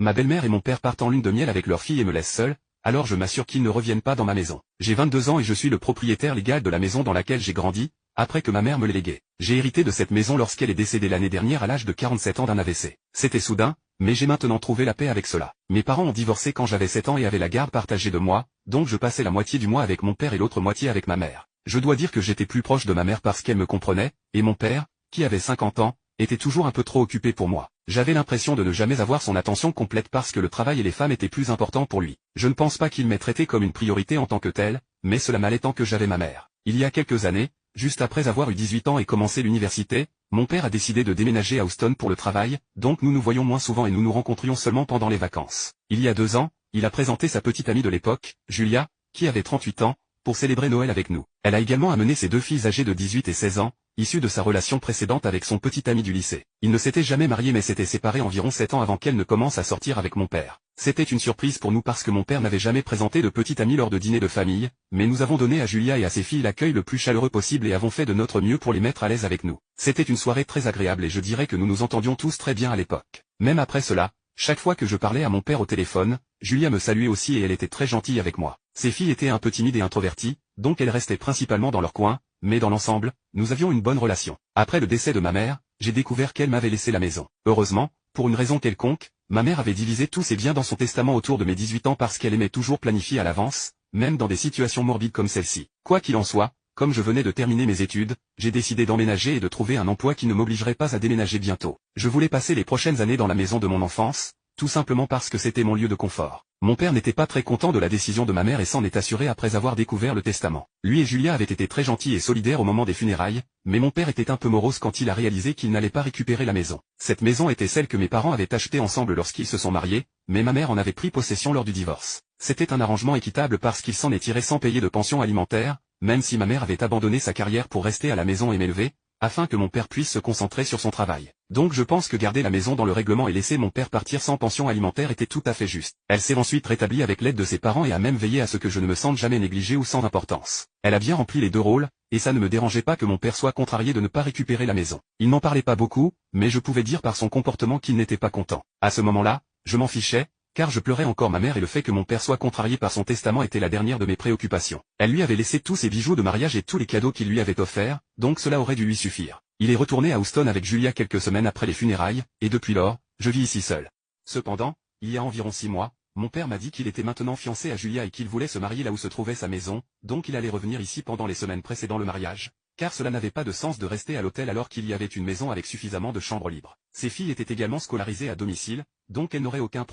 Ma belle-mère et mon père partent en lune de miel avec leur fille et me laissent seul, alors je m'assure qu'ils ne reviennent pas dans ma maison. J'ai 22 ans et je suis le propriétaire légal de la maison dans laquelle j'ai grandi, après que ma mère me l'ait léguée. J'ai hérité de cette maison lorsqu'elle est décédée l'année dernière à l'âge de 47 ans d'un AVC. C'était soudain, mais j'ai maintenant trouvé la paix avec cela. Mes parents ont divorcé quand j'avais 7 ans et avaient la garde partagée de moi, donc je passais la moitié du mois avec mon père et l'autre moitié avec ma mère. Je dois dire que j'étais plus proche de ma mère parce qu'elle me comprenait, et mon père, qui avait 50 ans, était toujours un peu trop occupé pour moi. J'avais l'impression de ne jamais avoir son attention complète parce que le travail et les femmes étaient plus importants pour lui. Je ne pense pas qu'il m'ait traité comme une priorité en tant que tel, mais cela m'allait tant que j'avais ma mère. Il y a quelques années, juste après avoir eu 18 ans et commencé l'université, mon père a décidé de déménager à Houston pour le travail, donc nous nous voyions moins souvent et nous nous rencontrions seulement pendant les vacances. Il y a 2 ans, il a présenté sa petite amie de l'époque, Julia, qui avait 38 ans, pour célébrer Noël avec nous. Elle a également amené ses 2 filles âgées de 18 et 16 ans, issues de sa relation précédente avec son petit ami du lycée. Ils ne s'étaient jamais mariés mais s'étaient séparés environ 7 ans avant qu'elle ne commence à sortir avec mon père. C'était une surprise pour nous parce que mon père n'avait jamais présenté de petite amie lors de dîners de famille, mais nous avons donné à Julia et à ses filles l'accueil le plus chaleureux possible et avons fait de notre mieux pour les mettre à l'aise avec nous. C'était une soirée très agréable et je dirais que nous nous entendions tous très bien à l'époque. Même après cela, chaque fois que je parlais à mon père au téléphone, Julia me saluait aussi et elle était très gentille avec moi. Ses filles étaient un peu timides et introverties, donc elles restaient principalement dans leur coin, mais dans l'ensemble, nous avions une bonne relation. Après le décès de ma mère, j'ai découvert qu'elle m'avait laissé la maison. Heureusement, pour une raison quelconque, ma mère avait divisé tous ses biens dans son testament autour de mes 18 ans parce qu'elle aimait toujours planifier à l'avance, même dans des situations morbides comme celle-ci. Quoi qu'il en soit, comme je venais de terminer mes études, j'ai décidé d'emménager et de trouver un emploi qui ne m'obligerait pas à déménager bientôt. Je voulais passer les prochaines années dans la maison de mon enfance, tout simplement parce que c'était mon lieu de confort. Mon père n'était pas très content de la décision de ma mère et s'en est assuré après avoir découvert le testament. Lui et Julia avaient été très gentils et solidaires au moment des funérailles, mais mon père était un peu morose quand il a réalisé qu'il n'allait pas récupérer la maison. Cette maison était celle que mes parents avaient achetée ensemble lorsqu'ils se sont mariés, mais ma mère en avait pris possession lors du divorce. C'était un arrangement équitable parce qu'il s'en est tiré sans payer de pension alimentaire, même si ma mère avait abandonné sa carrière pour rester à la maison et m'élever, afin que mon père puisse se concentrer sur son travail. Donc je pense que garder la maison dans le règlement et laisser mon père partir sans pension alimentaire était tout à fait juste. Elle s'est ensuite rétablie avec l'aide de ses parents et a même veillé à ce que je ne me sente jamais négligé ou sans importance. Elle a bien rempli les 2 rôles, et ça ne me dérangeait pas que mon père soit contrarié de ne pas récupérer la maison. Il n'en parlait pas beaucoup, mais je pouvais dire par son comportement qu'il n'était pas content. À ce moment-là, je m'en fichais, car je pleurais encore ma mère et le fait que mon père soit contrarié par son testament était la dernière de mes préoccupations. Elle lui avait laissé tous ses bijoux de mariage et tous les cadeaux qu'il lui avait offerts, donc cela aurait dû lui suffire. Il est retourné à Houston avec Julia quelques semaines après les funérailles, et depuis lors, je vis ici seul. Cependant, il y a environ 6 mois, mon père m'a dit qu'il était maintenant fiancé à Julia et qu'il voulait se marier là où se trouvait sa maison, donc il allait revenir ici pendant les semaines précédant le mariage, car cela n'avait pas de sens de rester à l'hôtel alors qu'il y avait une maison avec suffisamment de chambres libres. Ses filles étaient également scolarisées à domicile, donc elles n'auraient aucun problème.